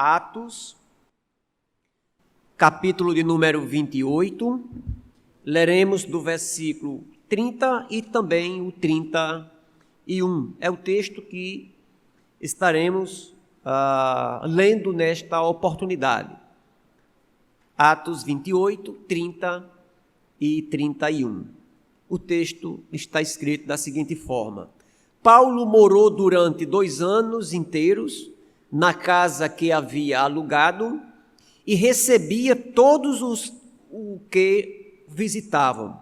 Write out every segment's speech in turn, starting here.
Atos, capítulo de número 28, leremos do versículo 30 e também o 31. É o texto que estaremos lendo nesta oportunidade. Atos 28, 30 e 31. O texto está escrito da seguinte forma: Paulo morou durante 2 anos inteiros na casa que havia alugado e recebia todos os que visitavam,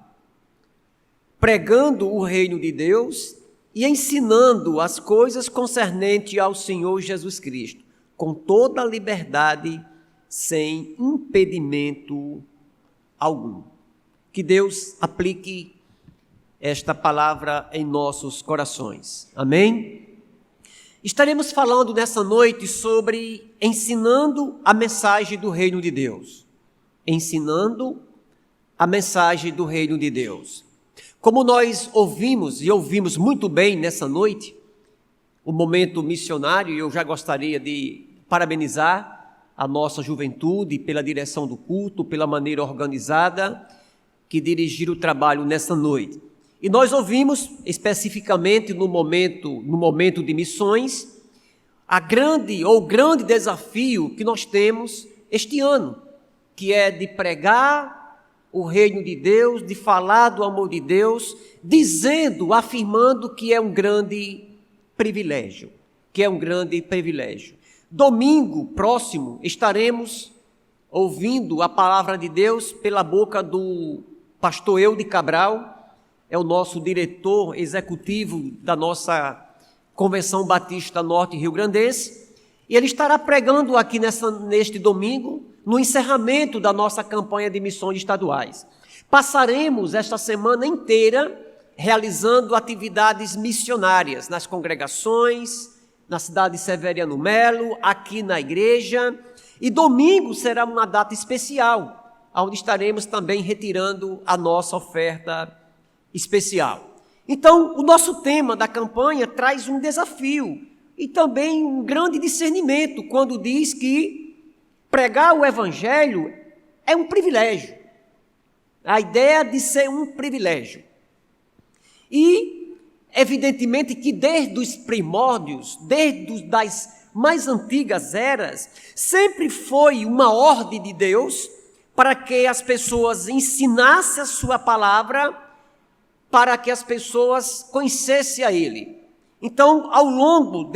pregando o reino de Deus e ensinando as coisas concernentes ao Senhor Jesus Cristo, com toda a liberdade, sem impedimento algum. Que Deus aplique esta palavra em nossos corações. Amém? Estaremos falando nessa noite sobre ensinando a mensagem do reino de Deus. Ensinando a mensagem do reino de Deus. Como nós ouvimos muito bem nessa noite, o momento missionário, e eu já gostaria de parabenizar a nossa juventude pela direção do culto, pela maneira organizada que dirigiram o trabalho nessa noite. E nós ouvimos especificamente no momento de missões, o grande desafio que nós temos este ano, que é de pregar o reino de Deus, de falar do amor de Deus, afirmando que é um grande privilégio, Domingo próximo estaremos ouvindo a palavra de Deus pela boca do pastor Eude Cabral, é o nosso diretor executivo da nossa Convenção Batista Norte Rio Grandense, e ele estará pregando aqui neste domingo, no encerramento da nossa campanha de missões estaduais. Passaremos esta semana inteira realizando atividades missionárias nas congregações, na cidade de Severiano Melo, aqui na igreja, e domingo será uma data especial, onde estaremos também retirando a nossa oferta especial. Então, o nosso tema da campanha traz um desafio e também um grande discernimento quando diz que pregar o evangelho é um privilégio. A ideia de ser um privilégio. E, evidentemente, que desde os primórdios, desde das mais antigas eras, sempre foi uma ordem de Deus para que as pessoas ensinassem a sua palavra, para que as pessoas conhecessem a Ele. Então, ao longo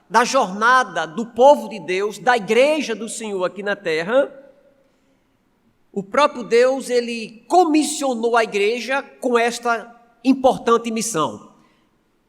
da jornada do povo de Deus, da igreja do Senhor aqui na terra, o próprio Deus, Ele comissionou a igreja com esta importante missão: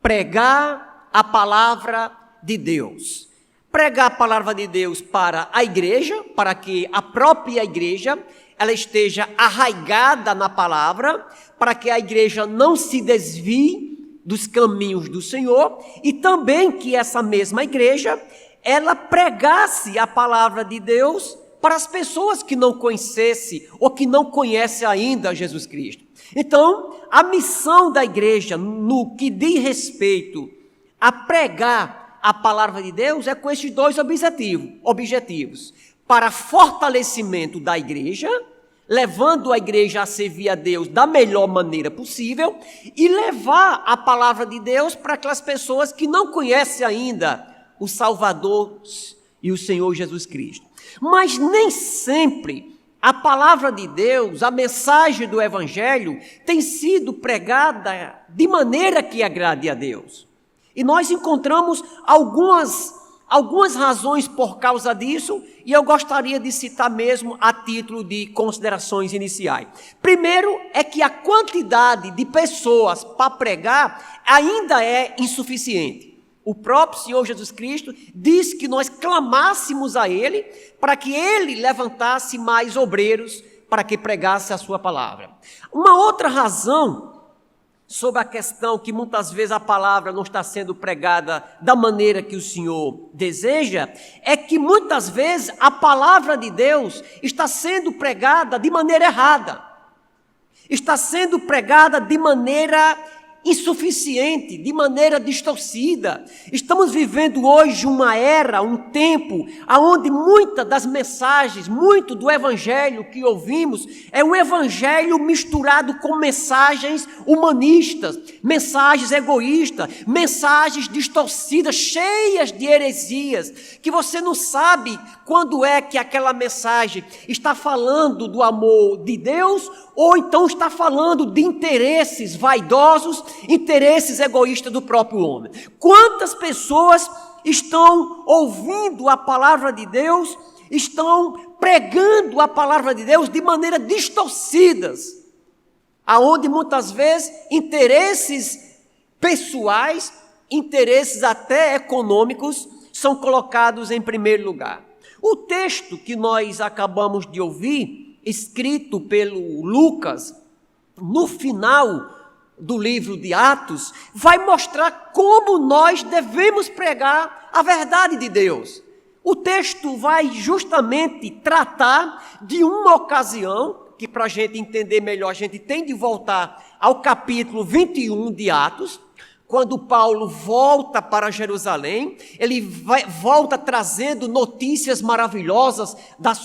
pregar a palavra de Deus. Pregar a palavra de Deus para a igreja, para que a própria igreja ela esteja arraigada na palavra, para que a igreja não se desvie dos caminhos do Senhor, e também que essa mesma igreja, ela pregasse a palavra de Deus para as pessoas que não conhecessem ou que não conhecem ainda Jesus Cristo. Então, a missão da igreja, no que diz respeito a pregar a palavra de Deus, é com esses 2 objetivos: para fortalecimento da igreja, levando a igreja a servir a Deus da melhor maneira possível, e levar a palavra de Deus para aquelas pessoas que não conhecem ainda o Salvador e o Senhor Jesus Cristo. Mas nem sempre a palavra de Deus, a mensagem do Evangelho, tem sido pregada de maneira que agrade a Deus. E nós encontramos algumas razões por causa disso, e eu gostaria de citar mesmo a título de considerações iniciais. Primeiro é que a quantidade de pessoas para pregar ainda é insuficiente. O próprio Senhor Jesus Cristo diz que nós clamássemos a Ele para que Ele levantasse mais obreiros para que pregasse a sua palavra. Uma outra razão sobre a questão que muitas vezes a palavra não está sendo pregada da maneira que o Senhor deseja, é que muitas vezes a palavra de Deus está sendo pregada de maneira errada. Está sendo pregada de maneira insuficiente, de maneira distorcida. Estamos vivendo hoje uma era, um tempo, onde muitas das mensagens, muito do evangelho que ouvimos, é um evangelho misturado com mensagens humanistas, mensagens egoístas, mensagens distorcidas, cheias de heresias, que você não sabe quando é que aquela mensagem está falando do amor de Deus, ou então está falando de interesses vaidosos, interesses egoístas do próprio homem. Quantas pessoas estão ouvindo a palavra de Deus, estão pregando a palavra de Deus de maneira distorcidas, aonde muitas vezes interesses pessoais, interesses até econômicos, são colocados em primeiro lugar. O texto que nós acabamos de ouvir, escrito pelo Lucas, no final do livro de Atos, vai mostrar como nós devemos pregar a verdade de Deus. O texto vai justamente tratar de uma ocasião, que para a gente entender melhor, a gente tem de voltar ao capítulo 21 de Atos, quando Paulo volta para Jerusalém, ele volta trazendo notícias maravilhosas das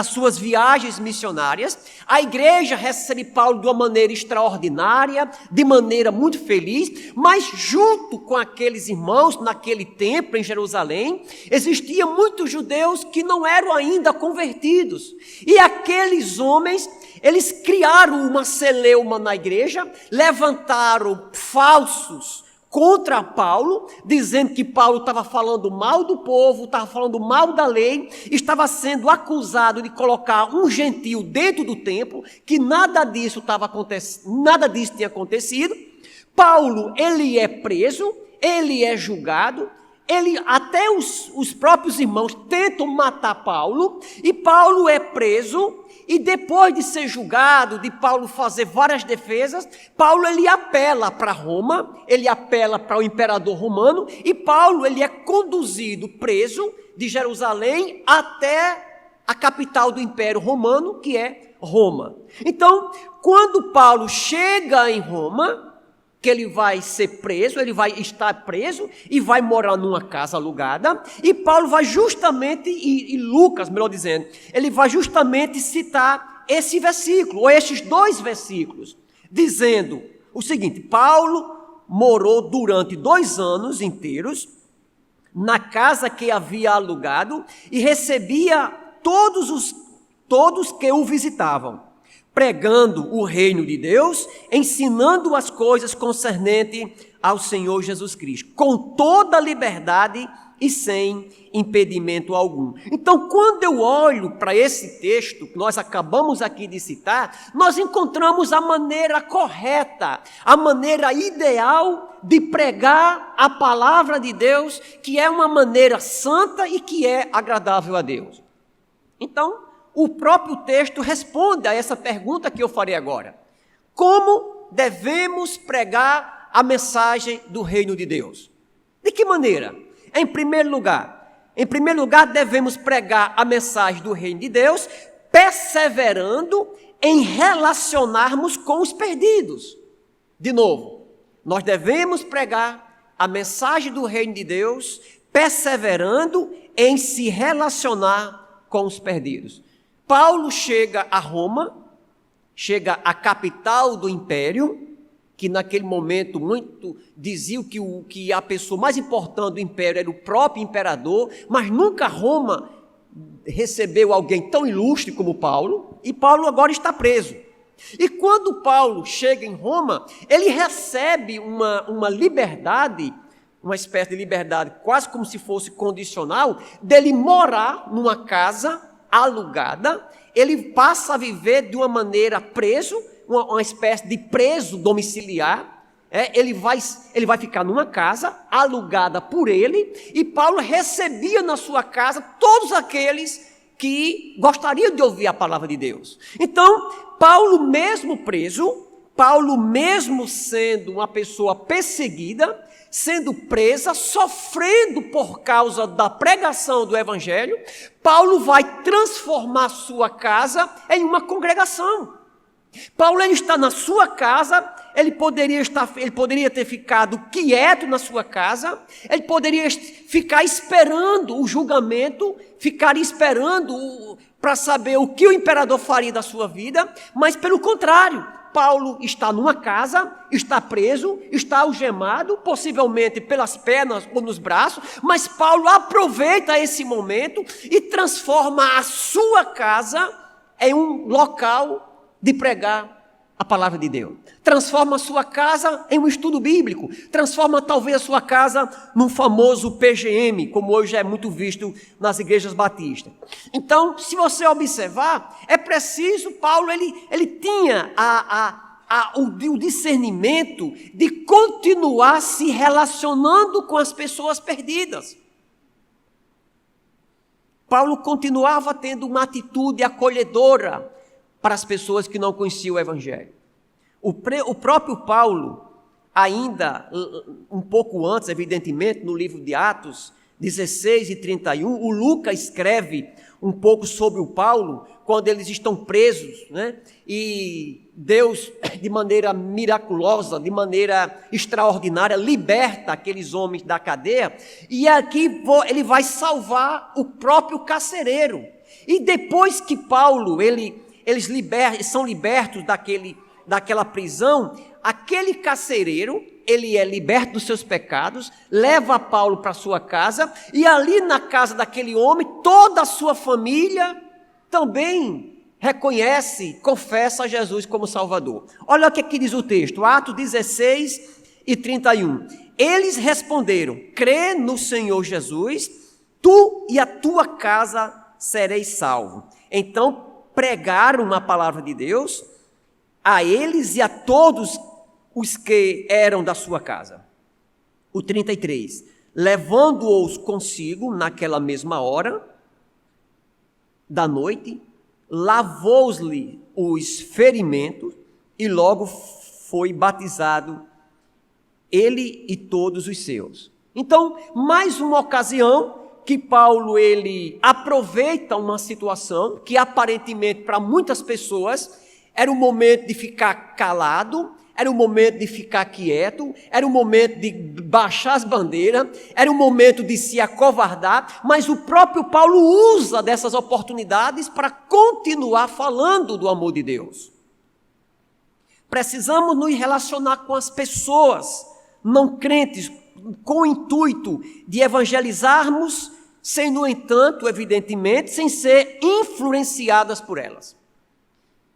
suas viagens missionárias. A igreja recebe Paulo de uma maneira extraordinária, de maneira muito feliz, mas junto com aqueles irmãos, naquele templo em Jerusalém, existiam muitos judeus que não eram ainda convertidos. E aqueles homens, eles criaram uma celeuma na igreja, levantaram falsos contra Paulo, dizendo que Paulo estava falando mal do povo, estava falando mal da lei, estava sendo acusado de colocar um gentio dentro do templo, que nada disso tinha acontecido. Paulo, ele é preso, ele é julgado, até os próprios irmãos tentam matar Paulo, e Paulo é preso. E depois de ser julgado, de Paulo fazer várias defesas, Paulo ele apela para Roma, ele apela para o imperador romano, e Paulo ele é conduzido preso de Jerusalém até a capital do Império Romano, que é Roma. Então, quando Paulo chega em Roma, que ele vai ser preso, ele vai estar preso e vai morar numa casa alugada, e Paulo vai justamente, e Lucas, melhor dizendo, ele vai justamente citar esse versículo, ou esses dois versículos, dizendo o seguinte: Paulo morou durante 2 anos inteiros na casa que havia alugado e recebia todos que o visitavam, pregando o reino de Deus, ensinando as coisas concernentes ao Senhor Jesus Cristo, com toda liberdade e sem impedimento algum. Então, quando eu olho para esse texto que nós acabamos aqui de citar, nós encontramos a maneira correta, a maneira ideal de pregar a palavra de Deus, que é uma maneira santa e que é agradável a Deus. Então, o próprio texto responde a essa pergunta que eu farei agora. Como devemos pregar a mensagem do reino de Deus? De que maneira? Em primeiro lugar, devemos pregar a mensagem do reino de Deus, perseverando em relacionarmos com os perdidos. De novo, nós devemos pregar a mensagem do reino de Deus, perseverando em se relacionar com os perdidos. Paulo chega a Roma, chega à capital do império, que naquele momento muito diziam que a pessoa mais importante do império era o próprio imperador, mas nunca Roma recebeu alguém tão ilustre como Paulo, e Paulo agora está preso. E quando Paulo chega em Roma, ele recebe uma liberdade, uma espécie de liberdade quase como se fosse condicional, dele morar numa casa alugada. Ele passa a viver de uma maneira preso, uma espécie de preso domiciliar. Ele vai ficar numa casa alugada por ele, e Paulo recebia na sua casa todos aqueles que gostariam de ouvir a palavra de Deus. Então, Paulo mesmo preso, Paulo mesmo sendo uma pessoa perseguida, sendo presa, sofrendo por causa da pregação do evangelho, Paulo vai transformar sua casa em uma congregação. Paulo ele está na sua casa, ele poderia ter ficado quieto na sua casa, ele poderia ficar esperando o julgamento, ficar esperando para saber o que o imperador faria da sua vida, mas pelo contrário, Paulo está numa casa, está preso, está algemado, possivelmente pelas pernas ou nos braços, mas Paulo aproveita esse momento e transforma a sua casa em um local de pregar a palavra de Deus. Transforma a sua casa em um estudo bíblico. Transforma talvez a sua casa num famoso PGM, como hoje é muito visto nas igrejas batistas. Então, se você observar, é preciso, Paulo, ele tinha o discernimento de continuar se relacionando com as pessoas perdidas. Paulo continuava tendo uma atitude acolhedora para as pessoas que não conheciam o Evangelho. O próprio Paulo, ainda um pouco antes, evidentemente, no livro de Atos 16 e 31, o Lucas escreve um pouco sobre o Paulo, quando eles estão presos, né? E Deus, de maneira miraculosa, de maneira extraordinária, liberta aqueles homens da cadeia, e aqui ele vai salvar o próprio carcereiro. E depois que Paulo, eles são libertos daquela prisão, aquele carcereiro, ele é liberto dos seus pecados, leva Paulo para sua casa, e ali na casa daquele homem, toda a sua família também reconhece, confessa a Jesus como Salvador. Olha o que aqui diz o texto, Atos 16 e 31. Eles responderam: crê no Senhor Jesus, tu e a tua casa sereis salvos. Então pregaram a palavra de Deus a eles e a todos os que eram da sua casa. O 33. Levando-os consigo naquela mesma hora da noite, lavou-lhe os ferimentos e logo foi batizado ele e todos os seus. Então, mais uma ocasião que Paulo ele aproveita uma situação que aparentemente para muitas pessoas era um momento de ficar calado, era um momento de ficar quieto, era um momento de baixar as bandeiras, era um momento de se acovardar, mas o próprio Paulo usa dessas oportunidades para continuar falando do amor de Deus. Precisamos nos relacionar com as pessoas não crentes, com o intuito de evangelizarmos, sem, no entanto, evidentemente, sem ser influenciadas por elas.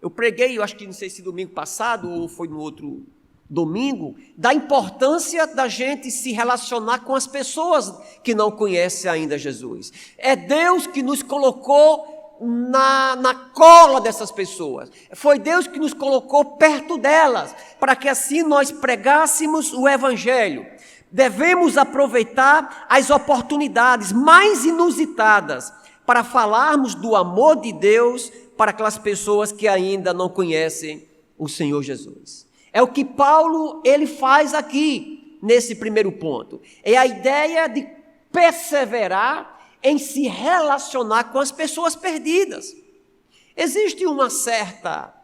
Eu preguei, eu acho que não sei se domingo passado ou foi no outro domingo, da importância da gente se relacionar com as pessoas que não conhecem ainda Jesus. É Deus que nos colocou na cola dessas pessoas. Foi Deus que nos colocou perto delas, para que assim nós pregássemos o Evangelho. Devemos aproveitar as oportunidades mais inusitadas para falarmos do amor de Deus para aquelas pessoas que ainda não conhecem o Senhor Jesus. É o que Paulo ele faz aqui, nesse primeiro ponto. É a ideia de perseverar em se relacionar com as pessoas perdidas. Existe uma certa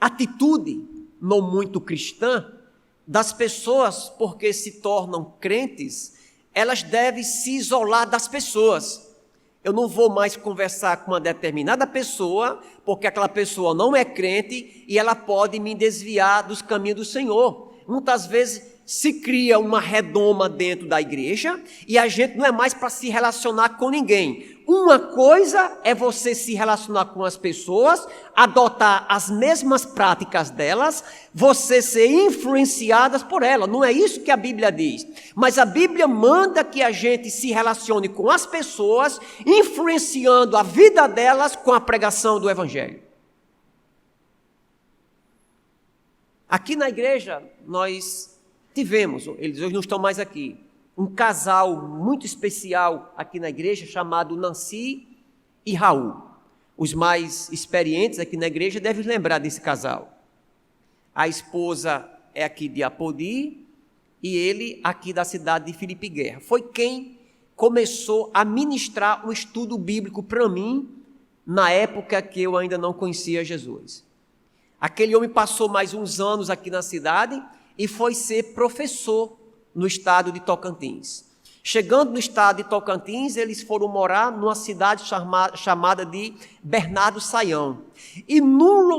atitude, não muito cristã, das pessoas, porque se tornam crentes, elas devem se isolar das pessoas. Eu não vou mais conversar com uma determinada pessoa, porque aquela pessoa não é crente e ela pode me desviar dos caminhos do Senhor. Muitas vezes se cria uma redoma dentro da igreja e a gente não é mais para se relacionar com ninguém. Uma coisa é você se relacionar com as pessoas, adotar as mesmas práticas delas, você ser influenciadas por elas. Não é isso que a Bíblia diz. Mas a Bíblia manda que a gente se relacione com as pessoas, influenciando a vida delas com a pregação do Evangelho. Aqui na igreja, nós tivemos, eles hoje não estão mais aqui, um casal muito especial aqui na igreja chamado Nancy e Raul. Os mais experientes aqui na igreja devem lembrar desse casal. A esposa é aqui de Apodi e ele aqui da cidade de Filipe Guerra. Foi quem começou a ministrar o estudo bíblico para mim na época que eu ainda não conhecia Jesus. Aquele homem passou mais uns anos aqui na cidade e foi ser professor no estado de Tocantins. Chegando no estado de Tocantins, eles foram morar numa cidade chamada de Bernardo Saião. E num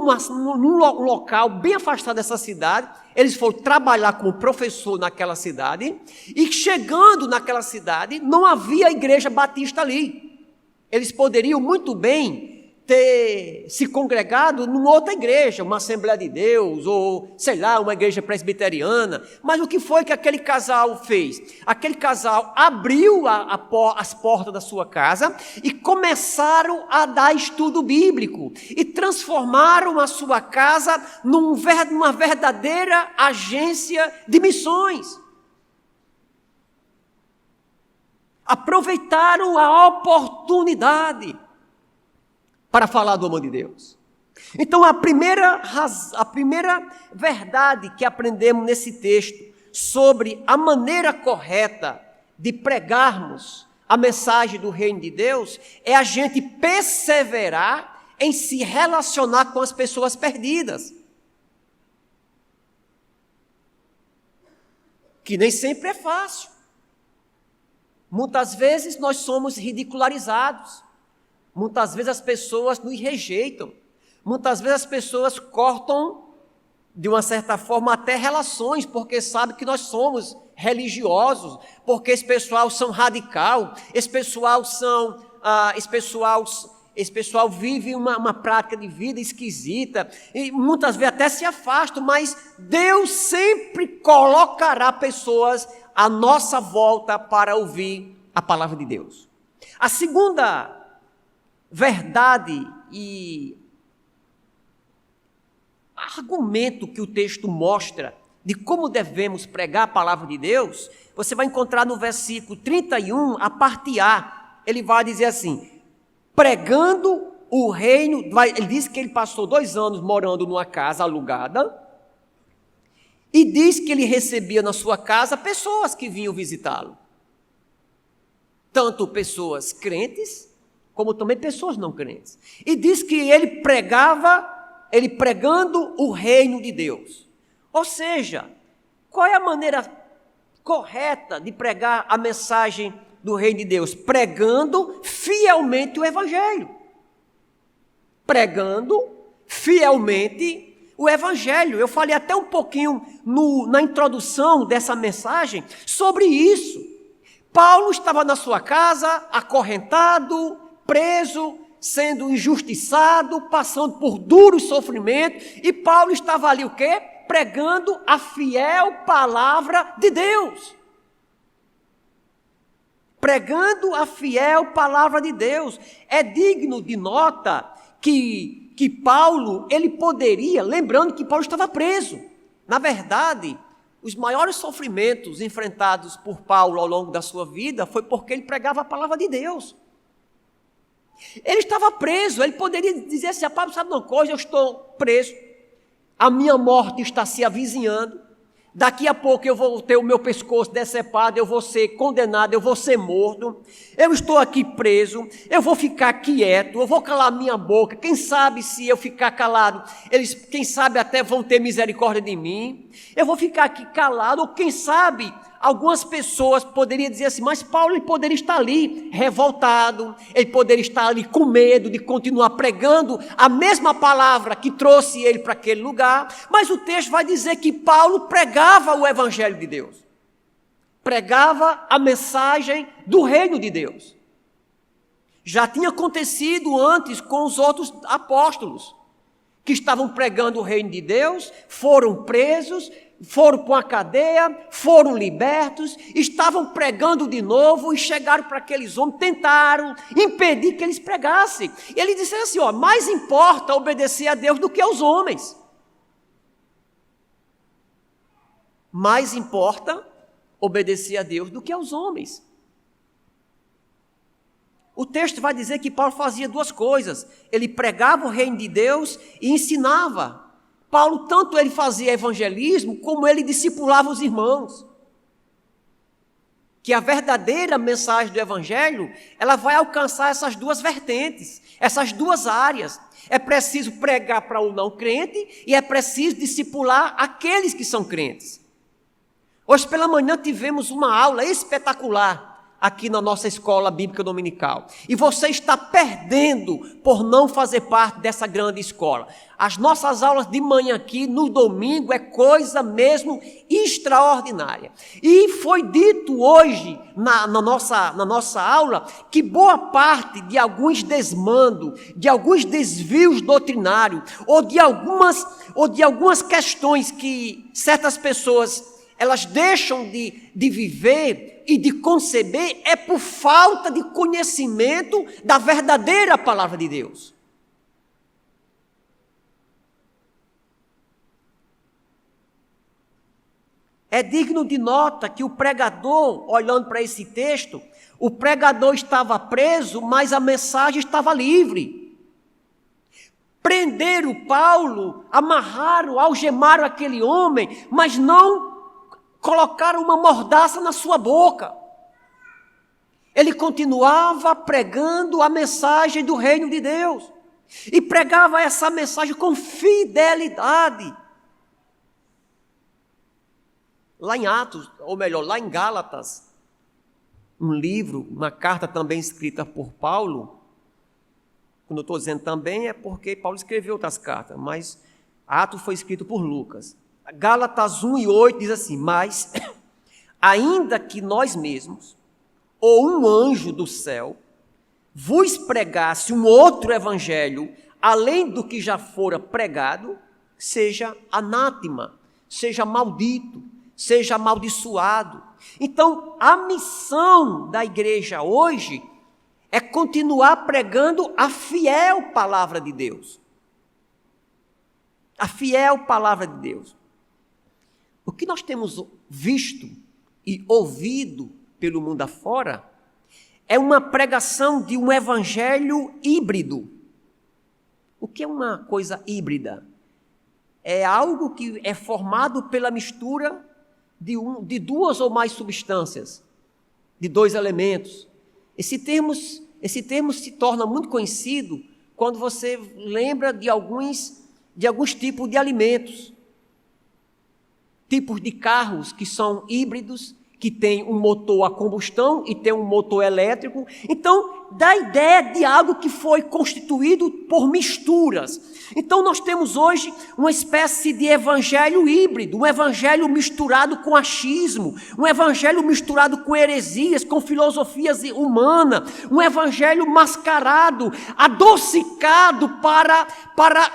local bem afastado dessa cidade, eles foram trabalhar como professor naquela cidade. E chegando naquela cidade, não havia igreja batista ali. Eles poderiam muito bem ter se congregado numa outra igreja, uma Assembleia de Deus, ou, sei lá, uma igreja presbiteriana. Mas o que foi que aquele casal fez? Aquele casal abriu as portas da sua casa e começaram a dar estudo bíblico, e transformaram a sua casa numa verdadeira agência de missões. Aproveitaram a oportunidade para falar do amor de Deus. Então, a primeira verdade que aprendemos nesse texto sobre a maneira correta de pregarmos a mensagem do reino de Deus é a gente perseverar em se relacionar com as pessoas perdidas. Que nem sempre é fácil. Muitas vezes nós somos ridicularizados. Muitas vezes as pessoas nos rejeitam. Muitas vezes as pessoas cortam, de uma certa forma, até relações, porque sabem que nós somos religiosos, porque esse pessoal são radical, esse pessoal vive uma prática de vida esquisita, e muitas vezes até se afastam, mas Deus sempre colocará pessoas à nossa volta para ouvir a palavra de Deus. A segunda verdade e argumento que o texto mostra de como devemos pregar a palavra de Deus, você vai encontrar no versículo 31, a parte A. Ele vai dizer assim: pregando o reino. Ele diz que ele passou 2 anos morando numa casa alugada, e diz que ele recebia na sua casa pessoas que vinham visitá-lo, tanto pessoas crentes como também pessoas não crentes. E diz que ele pregando o reino de Deus. Ou seja, qual é a maneira correta de pregar a mensagem do reino de Deus? Pregando fielmente o evangelho. Pregando fielmente o evangelho. Eu falei até um pouquinho na introdução dessa mensagem sobre isso. Paulo estava na sua casa, acorrentado, preso, sendo injustiçado, passando por duros sofrimentos, e Paulo estava ali o quê? Pregando a fiel palavra de Deus. Pregando a fiel palavra de Deus. É digno de nota que Paulo, ele poderia, lembrando que Paulo estava preso. Na verdade, os maiores sofrimentos enfrentados por Paulo ao longo da sua vida foi porque ele pregava a palavra de Deus. Ele estava preso, ele poderia dizer assim: Paulo, sabe uma coisa, eu estou preso, a minha morte está se avizinhando, daqui a pouco eu vou ter o meu pescoço decepado, eu vou ser condenado, eu vou ser morto, eu estou aqui preso, eu vou ficar quieto, eu vou calar minha boca, quem sabe se eu ficar calado, eles, quem sabe até vão ter misericórdia de mim, eu vou ficar aqui calado, ou quem sabe, algumas pessoas poderiam dizer assim: mas Paulo, ele poderia estar ali revoltado, ele poderia estar ali com medo de continuar pregando a mesma palavra que trouxe ele para aquele lugar, mas o texto vai dizer que Paulo pregava o evangelho de Deus, pregava a mensagem do reino de Deus. Já tinha acontecido antes com os outros apóstolos, que estavam pregando o reino de Deus, foram presos, foram para uma cadeia, foram libertos, estavam pregando de novo e chegaram para aqueles homens, tentaram impedir que eles pregassem. E ele disse assim: mais importa obedecer a Deus do que aos homens. Mais importa obedecer a Deus do que aos homens. O texto vai dizer que Paulo fazia 2 coisas: ele pregava o reino de Deus e ensinava. Paulo, tanto ele fazia evangelismo, como ele discipulava os irmãos. que a verdadeira mensagem do Evangelho, ela vai alcançar essas duas vertentes, essas duas áreas. É preciso pregar para o não crente e é preciso discipular aqueles que são crentes. Hoje pela manhã tivemos uma aula espetacular aqui na nossa escola bíblica dominical. E você está perdendo por não fazer parte dessa grande escola. As nossas aulas de manhã aqui, no domingo, é coisa mesmo extraordinária. E foi dito hoje, na nossa aula, que boa parte de alguns desmandos, de alguns desvios doutrinários, ou de algumas questões que certas pessoas elas deixam de viver e de conceber, é por falta de conhecimento da verdadeira palavra de Deus. É digno de nota que o pregador, olhando para esse texto, o pregador estava preso, mas a mensagem estava livre. Prenderam Paulo, amarraram, algemaram aquele homem, mas não colocaram uma mordaça na sua boca. Ele continuava pregando a mensagem do reino de Deus. E pregava essa mensagem com fidelidade. Lá em Atos, ou melhor, lá em Gálatas, um livro, uma carta também escrita por Paulo. Quando eu estou dizendo também é porque Paulo escreveu outras cartas, mas Atos foi escrito por Lucas. Gálatas 1:8 diz assim: mas, ainda que nós mesmos, ou um anjo do céu, vos pregasse um outro evangelho, além do que já fora pregado, seja anátema, seja maldito, seja amaldiçoado. Então, a missão da igreja hoje é continuar pregando a fiel palavra de Deus. A fiel palavra de Deus. O que nós temos visto e ouvido pelo mundo afora é uma pregação de um evangelho híbrido. O que é uma coisa híbrida? É algo que é formado pela mistura de duas ou mais substâncias, de dois elementos. Esse termo se torna muito conhecido quando você lembra de alguns tipos de alimentos. Tipos de carros que são híbridos, que tem um motor a combustão e tem um motor elétrico. Então, dá a ideia de algo que foi constituído por misturas. Então, nós temos hoje uma espécie de evangelho híbrido, um evangelho misturado com achismo, um evangelho misturado com heresias, com filosofias humanas, um evangelho mascarado, adocicado para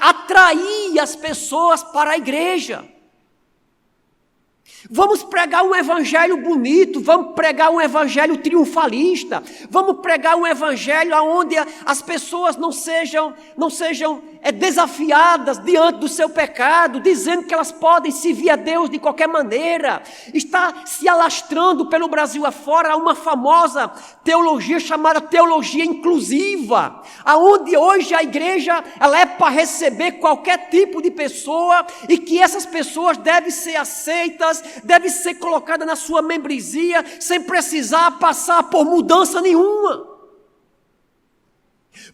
atrair as pessoas para a igreja. Vamos pregar um evangelho bonito, vamos pregar um evangelho triunfalista, vamos pregar um evangelho onde as pessoas não sejam desafiadas diante do seu pecado, dizendo que elas podem servir a Deus de qualquer maneira. Está se alastrando pelo Brasil afora uma famosa teologia chamada teologia inclusiva, aonde hoje a igreja ela é para receber qualquer tipo de pessoa e que essas pessoas devem ser aceitas, devem ser colocadas na sua membresia sem precisar passar por mudança nenhuma.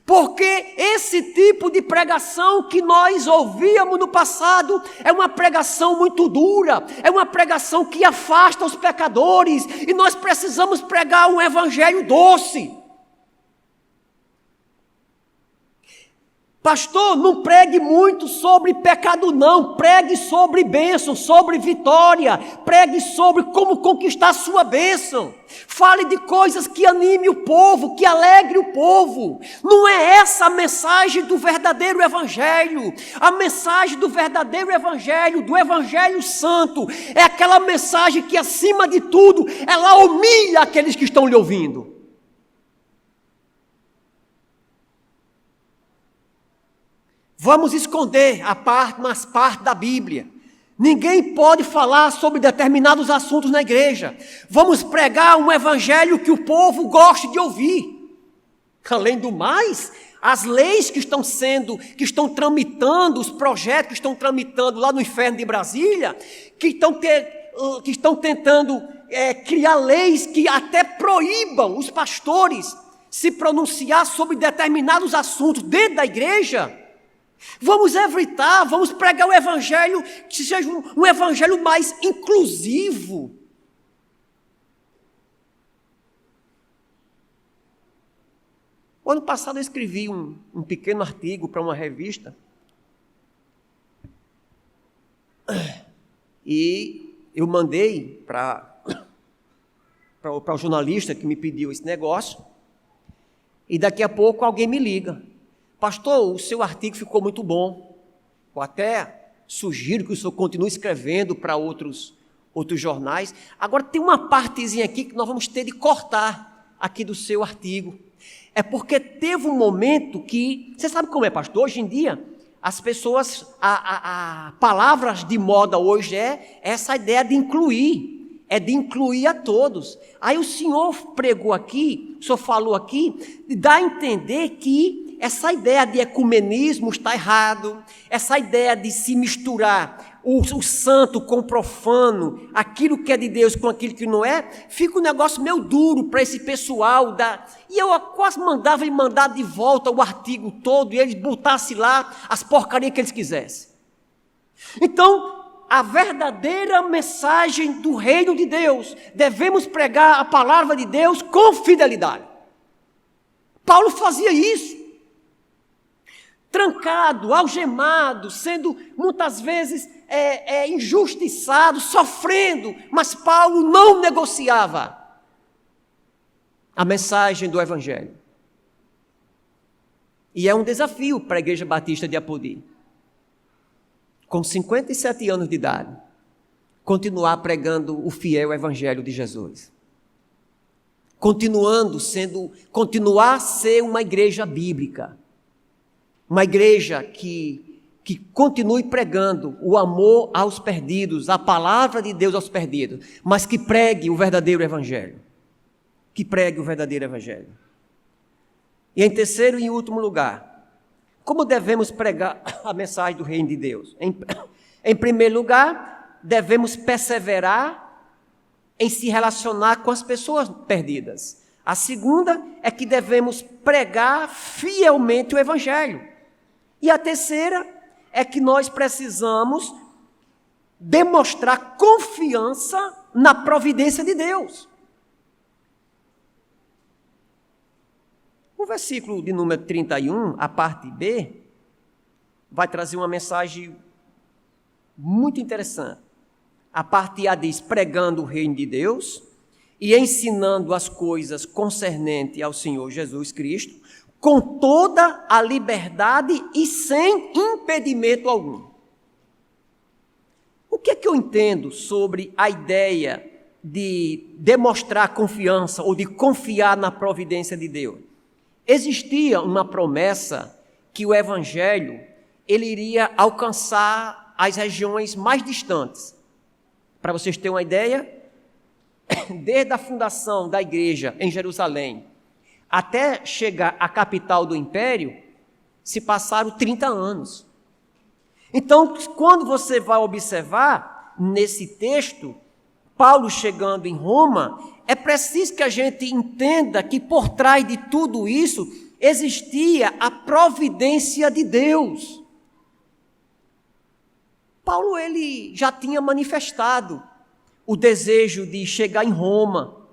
Porque esse tipo de pregação que nós ouvíamos no passado é uma pregação muito dura, é uma pregação que afasta os pecadores, e nós precisamos pregar um evangelho doce. Pastor, não pregue muito sobre pecado não, pregue sobre bênção, sobre vitória, pregue sobre como conquistar sua bênção. Fale de coisas que anime o povo, que alegre o povo. Não é essa a mensagem do verdadeiro evangelho. A mensagem do verdadeiro evangelho, do evangelho santo, é aquela mensagem que acima de tudo, ela humilha aqueles que estão lhe ouvindo. Vamos esconder umas partes da Bíblia. Ninguém pode falar sobre determinados assuntos na igreja. Vamos pregar um evangelho que o povo goste de ouvir. Além do mais, as leis que estão tramitando, os projetos que estão tramitando lá no inferno de Brasília, que estão que estão tentando criar leis que até proíbam os pastores se pronunciar sobre determinados assuntos dentro da igreja. Vamos evitar, vamos pregar o evangelho que seja um evangelho mais inclusivo. O ano passado eu escrevi um pequeno artigo para uma revista e eu mandei para o jornalista que me pediu esse negócio e daqui a pouco alguém me liga. Pastor, o seu artigo ficou muito bom. Eu até sugiro que o senhor continue escrevendo para outros jornais. Agora tem uma partezinha aqui que nós vamos ter de cortar aqui do seu artigo. É porque teve um momento que... Você sabe como é, pastor? Hoje em dia, as pessoas... palavras de moda hoje é essa ideia de incluir. É de incluir a todos. Aí o senhor pregou aqui, o senhor falou aqui, dá a entender que essa ideia de ecumenismo está errado, essa ideia de se misturar o santo com o profano, aquilo que é de Deus com aquilo que não é, fica um negócio meio duro para esse pessoal. E eu quase mandava ele mandar de volta o artigo todo e eles botassem lá as porcarias que eles quisessem. Então, a verdadeira mensagem do reino de Deus, devemos pregar a palavra de Deus com fidelidade. Paulo fazia isso. Trancado, algemado, sendo muitas vezes injustiçado, sofrendo, mas Paulo não negociava a mensagem do Evangelho. E é um desafio para a Igreja Batista de Apodi, com 57 anos de idade, continuar pregando o fiel Evangelho de Jesus. Continuar a ser uma igreja bíblica. Uma igreja que continue pregando o amor aos perdidos, a palavra de Deus aos perdidos, mas que pregue o verdadeiro evangelho. Que pregue o verdadeiro evangelho. E em terceiro e último lugar, como devemos pregar a mensagem do reino de Deus? Em primeiro lugar, devemos perseverar em se relacionar com as pessoas perdidas. A segunda é que devemos pregar fielmente o evangelho. E a terceira é que nós precisamos demonstrar confiança na providência de Deus. O versículo de número 31, a parte B, vai trazer uma mensagem muito interessante. A parte A diz, pregando o reino de Deus e ensinando as coisas concernentes ao Senhor Jesus Cristo, com toda a liberdade e sem impedimento algum. O que é que eu entendo sobre a ideia de demonstrar confiança ou de confiar na providência de Deus? Existia uma promessa que o Evangelho ele iria alcançar as regiões mais distantes. Para vocês terem uma ideia, desde a fundação da igreja em Jerusalém, até chegar à capital do império, se passaram 30 anos. Então, quando você vai observar nesse texto, Paulo chegando em Roma, é preciso que a gente entenda que por trás de tudo isso existia a providência de Deus. Paulo ele já tinha manifestado o desejo de chegar em Roma,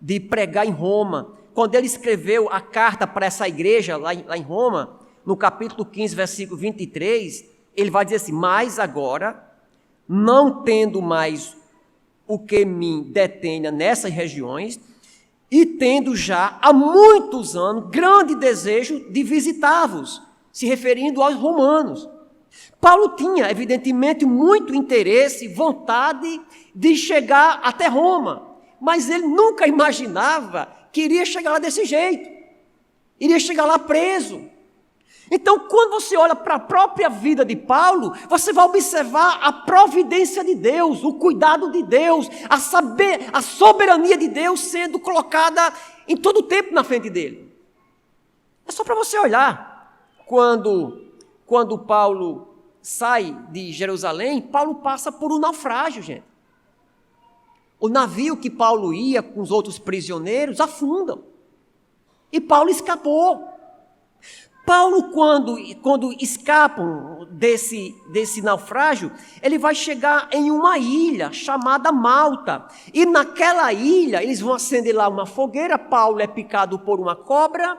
de pregar em Roma. Quando ele escreveu a carta para essa igreja lá em Roma, no capítulo 15, versículo 23, ele vai dizer assim, mas agora, não tendo mais o que me detenha nessas regiões, e tendo já há muitos anos grande desejo de visitá-vos, se referindo aos romanos. Paulo tinha, evidentemente, muito interesse, vontade de chegar até Roma, mas ele nunca imaginava que iria chegar lá desse jeito, iria chegar lá preso. Então, quando você olha para a própria vida de Paulo, você vai observar a providência de Deus, o cuidado de Deus, a soberania de Deus sendo colocada em todo o tempo na frente dele. É só para você olhar. Quando Paulo sai de Jerusalém, Paulo passa por um naufrágio, gente. o navio que Paulo ia com os outros prisioneiros afundam. E Paulo escapou. Paulo, quando escapam desse naufrágio, ele vai chegar em uma ilha chamada Malta. E naquela ilha, eles vão acender lá uma fogueira, Paulo é picado por uma cobra.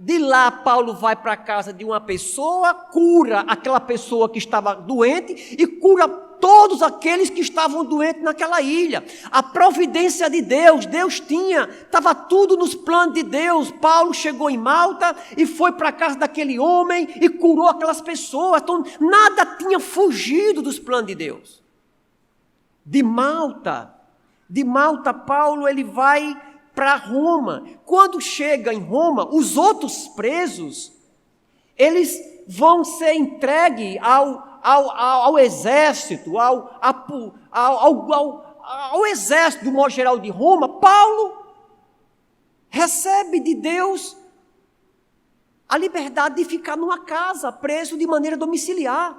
De lá, Paulo vai para a casa de uma pessoa, cura aquela pessoa que estava doente e cura todos aqueles que estavam doentes naquela ilha. A providência de Deus, estava tudo nos planos de Deus. Paulo chegou em Malta e foi para a casa daquele homem e curou aquelas pessoas. Então, nada tinha fugido dos planos de Deus. De Malta, Paulo ele vai para Roma. Quando chega em Roma, os outros presos, eles vão ser entregues ao exército, ao exército do modo geral de Roma. Paulo recebe de Deus a liberdade de ficar numa casa, preso de maneira domiciliar.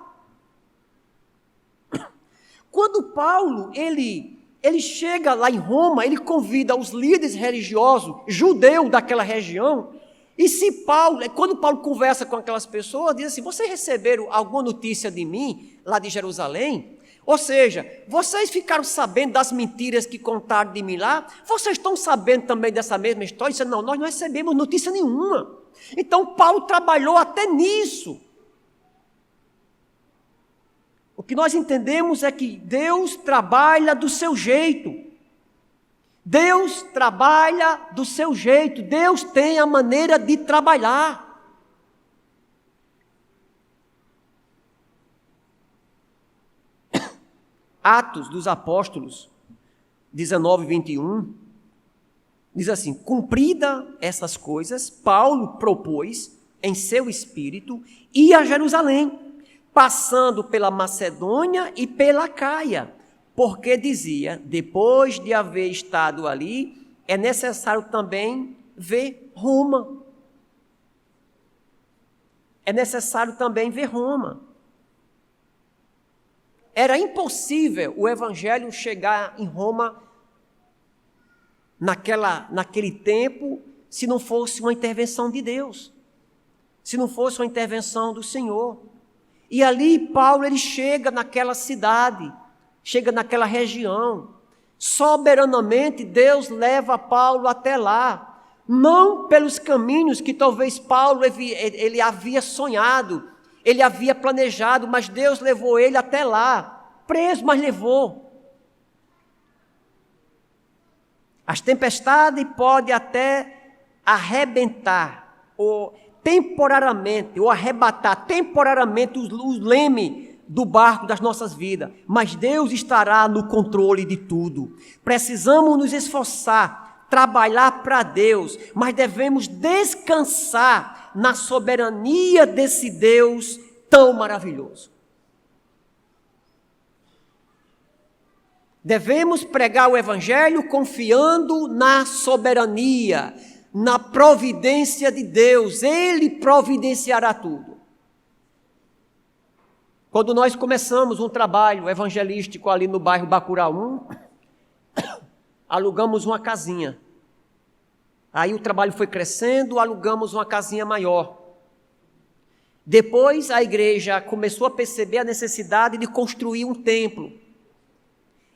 Quando Paulo, ele chega lá em Roma, ele convida os líderes religiosos, judeus daquela região, e quando Paulo conversa com aquelas pessoas, diz assim: vocês receberam alguma notícia de mim, lá de Jerusalém? Ou seja, vocês ficaram sabendo das mentiras que contaram de mim lá? Vocês estão sabendo também dessa mesma história? Disse: não, nós não recebemos notícia nenhuma. Então Paulo trabalhou até nisso. O que nós entendemos é que Deus trabalha do seu jeito. Deus trabalha do seu jeito. Deus tem a maneira de trabalhar. Atos dos Apóstolos 19, 21, diz assim: cumprida essas coisas, Paulo propôs em seu espírito ir a Jerusalém, passando pela Macedônia e pela Caia, porque dizia: depois de haver estado ali, é necessário também ver Roma. É necessário também ver Roma. Era impossível o evangelho chegar em Roma naquele tempo, se não fosse uma intervenção de Deus, se não fosse uma intervenção do Senhor. E ali Paulo ele chega naquela cidade, chega naquela região. Soberanamente Deus leva Paulo até lá, não pelos caminhos que talvez Paulo ele havia sonhado, ele havia planejado, mas Deus levou ele até lá, preso, mas levou. As tempestades podem até arrebentar, ou temporariamente, ou arrebatar temporariamente os lemes do barco das nossas vidas, mas Deus estará no controle de tudo. Precisamos nos esforçar, trabalhar para Deus, mas devemos descansar na soberania desse Deus tão maravilhoso. Devemos pregar o Evangelho confiando na soberania, na providência de Deus. Ele providenciará tudo. Quando nós começamos um trabalho evangelístico ali no bairro Bacurau 1, alugamos uma casinha. Aí o trabalho foi crescendo, alugamos uma casinha maior. Depois a igreja começou a perceber a necessidade de construir um templo.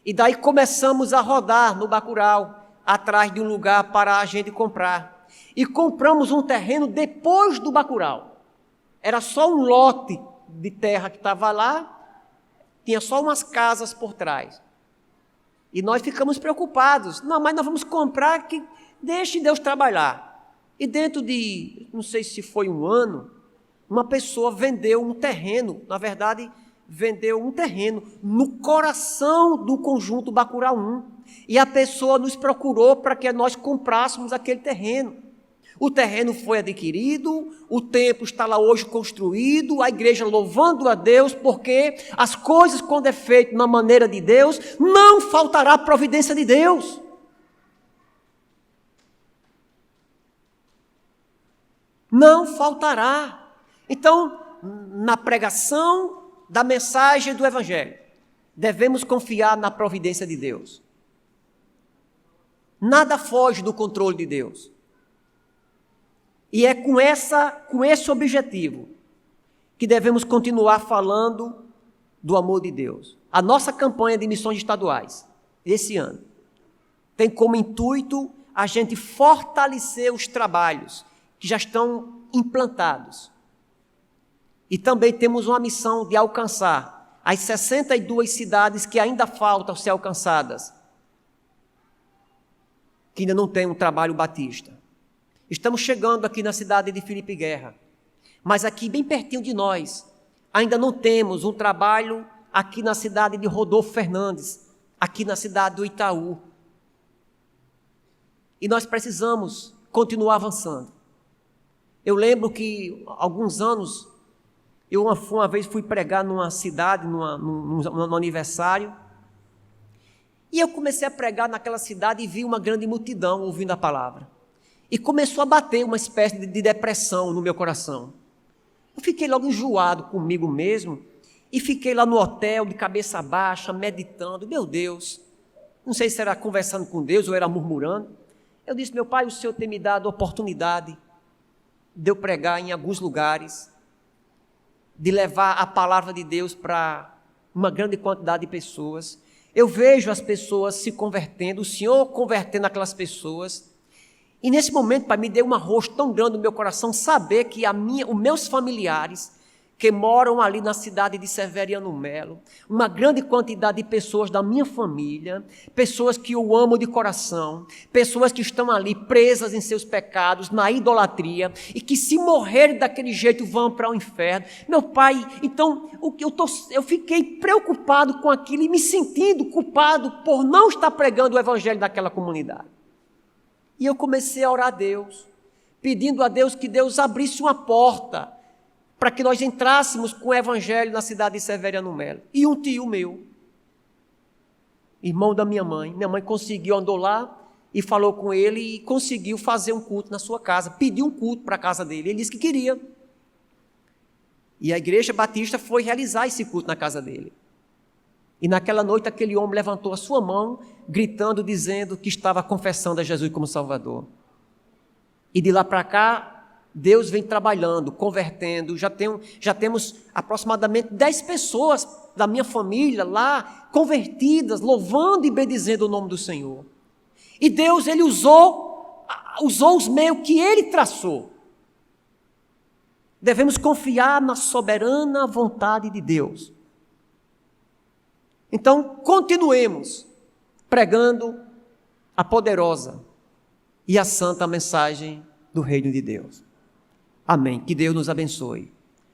E daí começamos a rodar no Bacurau, atrás de um lugar para a gente comprar. E compramos um terreno depois do Bacurau. Era só um lote de terra que estava lá, tinha só umas casas por trás. E nós ficamos preocupados. Não, mas nós vamos comprar, que deixe Deus trabalhar. E dentro de, não sei se foi um ano, uma pessoa vendeu um terreno, na verdade, vendeu um terreno no coração do conjunto Bacurau 1. E a pessoa nos procurou para que nós comprássemos aquele terreno. O terreno foi adquirido, o templo está lá hoje construído, a igreja louvando a Deus, porque as coisas, quando é feito na maneira de Deus, não faltará a providência de Deus. Não faltará. Então, na pregação da mensagem do Evangelho, devemos confiar na providência de Deus. Nada foge do controle de Deus. E é com esse objetivo que devemos continuar falando do amor de Deus. A nossa campanha de missões estaduais, esse ano, tem como intuito a gente fortalecer os trabalhos que já estão implantados. E também temos uma missão de alcançar as 62 cidades que ainda faltam ser alcançadas, que ainda não tem um trabalho batista. Estamos chegando aqui na cidade de Felipe Guerra, mas aqui bem pertinho de nós, ainda não temos um trabalho aqui na cidade de Rodolfo Fernandes, aqui na cidade do Itaú. E nós precisamos continuar avançando. Eu lembro que, há alguns anos, eu uma vez fui pregar numa cidade, num aniversário, e eu comecei a pregar naquela cidade e vi uma grande multidão ouvindo a palavra. E começou a bater uma espécie de depressão no meu coração. Eu fiquei logo enjoado comigo mesmo e fiquei lá no hotel, de cabeça baixa, meditando. Meu Deus, não sei se era conversando com Deus ou era murmurando. Eu disse, meu Pai, o Senhor tem me dado a oportunidade de eu pregar em alguns lugares, de levar a palavra de Deus para uma grande quantidade de pessoas. Eu vejo as pessoas se convertendo, o Senhor convertendo aquelas pessoas. E nesse momento, Pai, me deu um arroz tão grande no meu coração saber que os meus familiares que moram ali na cidade de Severiano Melo, uma grande quantidade de pessoas da minha família, pessoas que eu amo de coração, pessoas que estão ali presas em seus pecados, na idolatria, e que se morrerem daquele jeito vão para o inferno. Meu Pai, então eu fiquei preocupado com aquilo e me sentindo culpado por não estar pregando o evangelho naquela comunidade. E eu comecei a orar a Deus, pedindo a Deus que Deus abrisse uma porta para que nós entrássemos com o evangelho na cidade de Severiano Melo. E um tio meu, irmão da minha mãe conseguiu, andou lá e falou com ele e conseguiu fazer um culto na sua casa, pediu um culto para a casa dele, ele disse que queria. E a igreja batista foi realizar esse culto na casa dele. E naquela noite aquele homem levantou a sua mão, gritando, dizendo que estava confessando a Jesus como Salvador. E de lá para cá, Deus vem trabalhando, convertendo, já temos aproximadamente 10 pessoas da minha família lá, convertidas, louvando e bendizendo o nome do Senhor. E Deus, Ele usou os meios que Ele traçou. Devemos confiar na soberana vontade de Deus. Então, continuemos pregando a poderosa e a santa mensagem do reino de Deus. Amém. Que Deus nos abençoe.